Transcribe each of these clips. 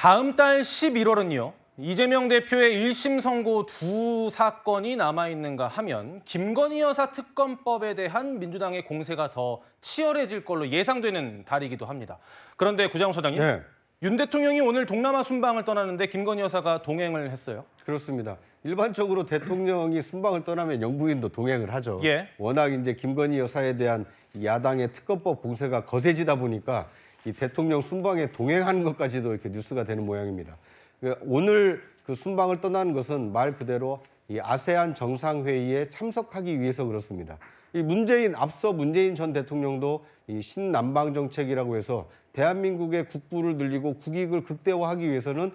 다음 달 11월은요. 이재명 대표의 1심 선고 두 사건이 남아있는가 하면 김건희 여사 특검법에 대한 민주당의 공세가 더 치열해질 걸로 예상되는 달이기도 합니다. 그런데 구장훈 소장님, 윤 대통령이 오늘 동남아 순방을 떠나는데 김건희 여사가 동행을 했어요. 그렇습니다. 일반적으로 대통령이 순방을 떠나면 영부인도 동행을 하죠. 워낙 이제 김건희 여사에 대한 야당의 특검법 공세가 거세지다 보니까 이 대통령 순방에 동행하는 것까지도 이렇게 뉴스가 되는 모양입니다. 오늘 그 순방을 떠나는 것은 말 그대로 이 아세안 정상회의에 참석하기 위해서 그렇습니다. 앞서 문재인 전 대통령도 이 신남방 정책이라고 해서 대한민국의 국부를 늘리고 국익을 극대화하기 위해서는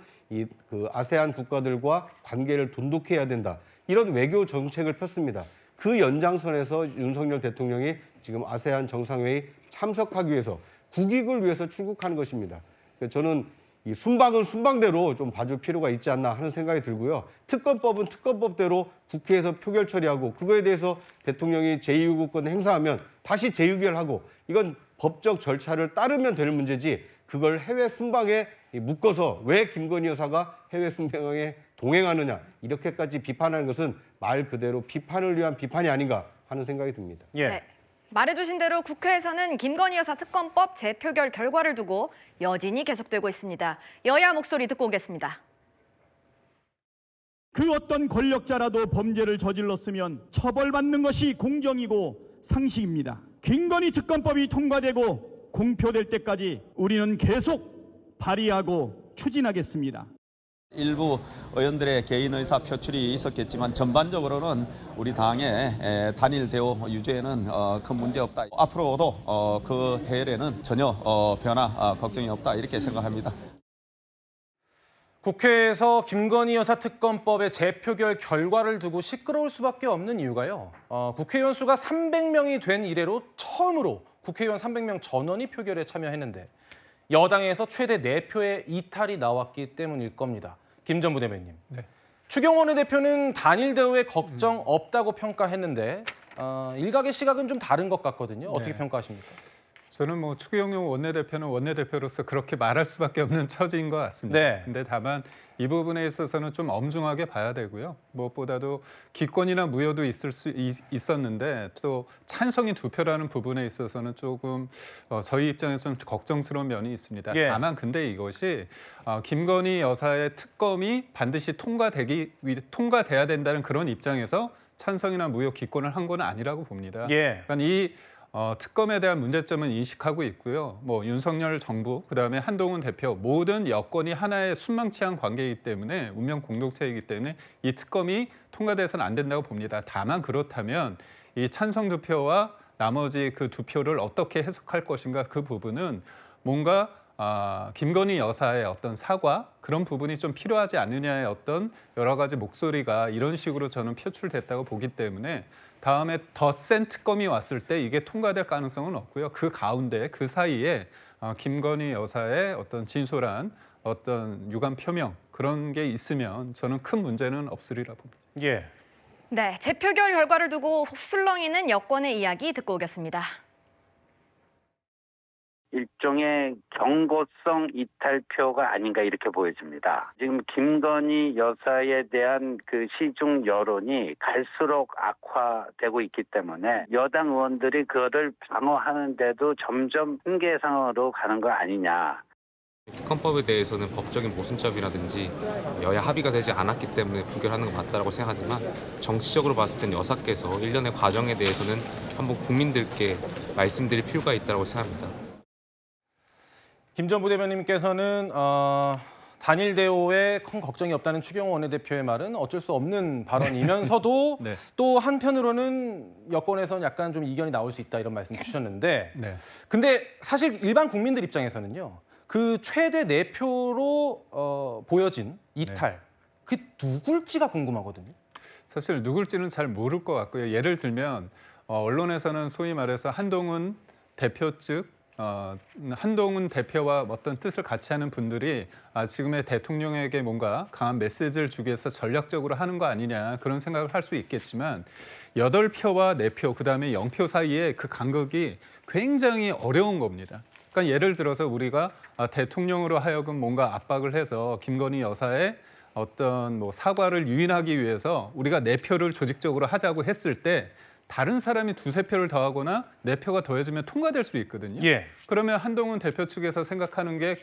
그 아세안 국가들과 관계를 돈독해야 된다. 이런 외교 정책을 폈습니다. 그 연장선에서 윤석열 대통령이 지금 아세안 정상회의 참석하기 위해서 국익을 위해서 출국하는 것입니다. 저는 이 순방은 순방대로 좀 봐줄 필요가 있지 않나 하는 생각이 들고요. 특검법은 특검법대로 국회에서 표결 처리하고 그거에 대해서 대통령이 제2요구권 행사하면 다시 재의결하고 이건 법적 절차를 따르면 될 문제지 그걸 해외 순방에 묶어서 왜 김건희 여사가 해외 순방에 동행하느냐 이렇게까지 비판하는 것은 말 그대로 비판을 위한 비판이 아닌가 하는 생각이 듭니다. 네. 말해주신 대로 국회에서는 김건희 여사 특검법 재표결 결과를 두고 여진이 계속되고 있습니다. 여야 목소리 듣고 오겠습니다. 그 어떤 권력자라도 범죄를 저질렀으면 처벌받는 것이 공정이고 상식입니다. 김건희 특검법이 통과되고 공표될 때까지 우리는 계속 발의하고 추진하겠습니다. 일부 의원들의 개인 의사 표출이 있었겠지만 전반적으로는 우리 당의 단일 대우 유지에는 큰 문제 없다. 앞으로도 그 대열에는 전혀 변화 걱정이 없다 이렇게 생각합니다. 국회에서 김건희 여사 특검법의 재표결 결과를 두고 시끄러울 수밖에 없는 이유가요. 국회의원 수가 300명이 된 이래로 처음으로 국회의원 300명 전원이 표결에 참여했는데 여당에서 최대 4표의 이탈이 나왔기 때문일 겁니다. 김 전 부대변인. 추경호 대표는 단일 대우에 걱정 없다고 평가했는데 일각의 시각은 좀 다른 것 같거든요. 어떻게 평가하십니까? 저는 뭐 추경호 원내대표는 원내대표로서 그렇게 말할 수밖에 없는 처지인 것 같습니다. 근데 다만 이 부분에 있어서는 좀 엄중하게 봐야 되고요. 무엇보다도 기권이나 무효도 있었는데 또 찬성이 2표라는 부분에 있어서는 조금 저희 입장에서는 걱정스러운 면이 있습니다. 다만 근데 이것이 김건희 여사의 특검이 반드시 통과돼야 된다는 그런 입장에서 찬성이나 무효 기권을 한 건 아니라고 봅니다. 그러니까 이 특검에 대한 문제점은 인식하고 있고요. 뭐 윤석열 정부, 그다음에 한동훈 대표 모든 여권이 하나의 순망치한 관계이기 때문에 운명 공동체이기 때문에 이 특검이 통과돼서는 안 된다고 봅니다. 다만 그렇다면 이 찬성 2표와 나머지 그 2표를 어떻게 해석할 것인가 그 부분은 뭔가 김건희 여사의 어떤 사과 그런 부분이 좀 필요하지 않느냐의 어떤 여러 가지 목소리가 이런 식으로 저는 표출됐다고 보기 때문에 다음에 더 센 특검이 왔을 때 이게 통과될 가능성은 없고요. 그 가운데 그 사이에 김건희 여사의 어떤 진솔한 어떤 유감 표명 그런 게 있으면 저는 큰 문제는 없으리라 봅니다. 네, 재표결 결과를 두고 술렁이는 여권의 이야기 듣고 오겠습니다. 일종의 경고성 이탈표가 아닌가 이렇게 보여집니다. 지금 김건희 여사에 대한 그 시중 여론이 갈수록 악화되고 있기 때문에 여당 의원들이 그거를 방어하는데도 점점 한계 상황으로 가는 거 아니냐. 특검법에 대해서는 법적인 모순점이라든지 여야 합의가 되지 않았기 때문에 부결하는 건 맞다고 생각하지만 정치적으로 봤을 땐 여사께서 일련의 과정에 대해서는 한번 국민들께 말씀드릴 필요가 있다고 생각합니다. 김 전 부대변인께서는 단일 대우에 큰 걱정이 없다는 추경호 원내대표의 말은 어쩔 수 없는 발언이면서도 또 한편으로는 여권에서는 약간 좀 이견이 나올 수 있다 이런 말씀 주셨는데 근데 사실 일반 국민들 입장에서는요. 그 최대 4표로 보여진 이탈, 그 누굴지가 궁금하거든요. 사실 누굴지는 잘 모를 것 같고요. 예를 들면 언론에서는 소위 말해서 한동훈 대표 측 한동훈 대표와 어떤 뜻을 같이 하는 분들이 지금의 대통령에게 뭔가 강한 메시지를 주기 위해서 전략적으로 하는 거 아니냐 그런 생각을 할 수 있겠지만 8표와 4표 그다음에 0표 사이에 그 간극이 굉장히 어려운 겁니다. 그러니까 예를 들어서 우리가 대통령으로 하여금 뭔가 압박을 해서 김건희 여사의 어떤 뭐 사과를 유인하기 위해서 우리가 4표를 조직적으로 하자고 했을 때 다른 사람이 2~3표를 더하거나 4표가 더해지면 통과될 수 있거든요. 예. 그러면 한동훈 대표 측에서 생각하는 게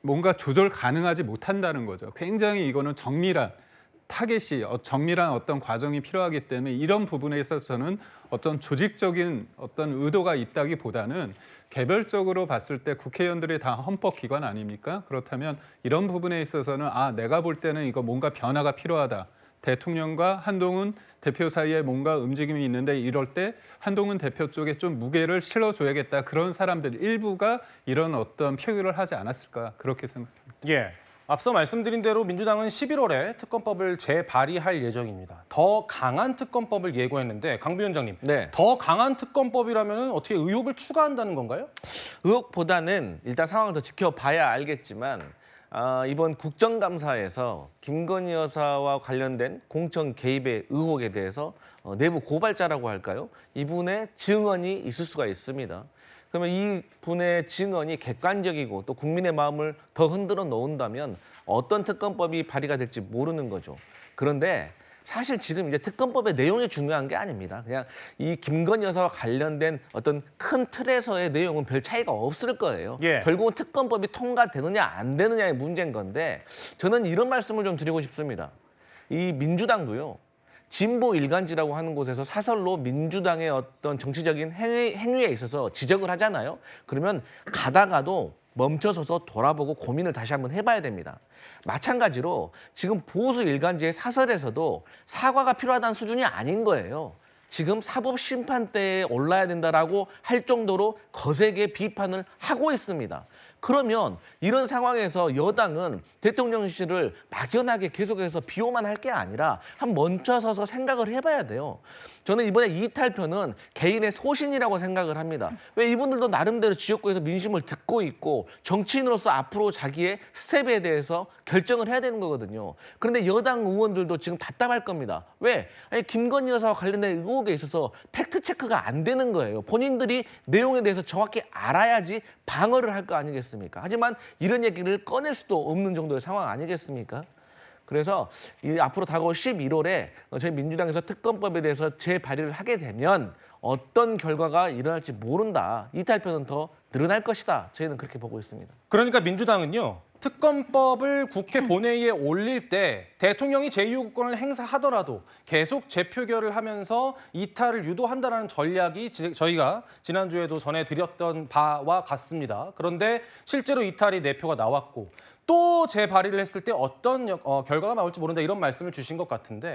뭔가 조절 가능하지 못한다는 거죠. 굉장히 이거는 정밀한 타겟이 정밀한 어떤 과정이 필요하기 때문에 이런 부분에 있어서는 어떤 조직적인 어떤 의도가 있다기보다는 개별적으로 봤을 때 국회의원들이 다 헌법기관 아닙니까? 그렇다면 이런 부분에 있어서는 내가 볼 때는 이거 뭔가 변화가 필요하다. 대통령과 한동훈 대표 사이에 뭔가 움직임이 있는데 이럴 때 한동훈 대표 쪽에 좀 무게를 실어줘야겠다. 그런 사람들 일부가 이런 어떤 표결을 하지 않았을까 그렇게 생각합니다. 예. 앞서 말씀드린 대로 민주당은 11월에 특검법을 재발의할 예정입니다. 더 강한 특검법을 예고했는데 강 위원장님, 네. 더 강한 특검법이라면 어떻게 의혹을 추가한다는 건가요? 의혹보다는 일단 상황을 더 지켜봐야 알겠지만 이번 국정감사에서 김건희 여사와 관련된 공천 개입의 의혹에 대해서 내부 고발자라고 할까요? 이분의 증언이 있을 수가 있습니다. 그러면 이 분의 증언이 객관적이고 또 국민의 마음을 더 흔들어 놓은다면 어떤 특검법이 발의가 될지 모르는 거죠. 그런데 사실 지금 이제 특검법의 내용이 중요한 게 아닙니다. 그냥 이 김건희 여사와 관련된 어떤 큰 틀에서의 내용은 별 차이가 없을 거예요. 예. 결국은 특검법이 통과되느냐 안 되느냐의 문제인 건데 저는 이런 말씀을 좀 드리고 싶습니다. 이 민주당도요. 진보 일간지라고 하는 곳에서 사설로 민주당의 어떤 정치적인 행위에 있어서 지적을 하잖아요. 그러면 가다가도 멈춰서서 돌아보고 고민을 다시 한번 해봐야 됩니다. 마찬가지로 지금 보수 일간지의 사설에서도 사과가 필요하다는 수준이 아닌 거예요. 지금 사법심판대에 올라야 된다라고 할 정도로 거세게 비판을 하고 있습니다. 그러면 이런 상황에서 여당은 대통령실을 막연하게 계속해서 비호만 할 게 아니라 한 멈춰서서 생각을 해봐야 돼요. 저는 이번에 이탈표는 개인의 소신이라고 생각을 합니다. 왜 이분들도 나름대로 지역구에서 민심을 듣고 있고 정치인으로서 앞으로 자기의 스텝에 대해서 결정을 해야 되는 거거든요. 그런데 여당 의원들도 지금 답답할 겁니다. 왜? 아니, 김건희 여사와 관련된 의혹에 있어서 팩트체크가 안 되는 거예요. 본인들이 내용에 대해서 정확히 알아야지 방어를 할 거 아니겠습니까? 하지만 이런 얘기를 꺼낼 수도 없는 정도의 상황 아니겠습니까? 그래서 앞으로 다가올 11월에 저희 민주당에서 특검법에 대해서 재발의를 하게 되면 어떤 결과가 일어날지 모른다. 이탈표는 더 늘어날 것이다. 저희는 그렇게 보고 있습니다. 그러니까 민주당은요. 특검법을 국회 본회의에 올릴 때 대통령이 제2요구권을 행사하더라도 계속 재표결을 하면서 이탈을 유도한다는 전략이 저희가 지난주에도 전해드렸던 바와 같습니다. 그런데 실제로 이탈이 4표가 나왔고 또 재발의를 했을 때 어떤 결과가 나올지 모른다 이런 말씀을 주신 것 같은데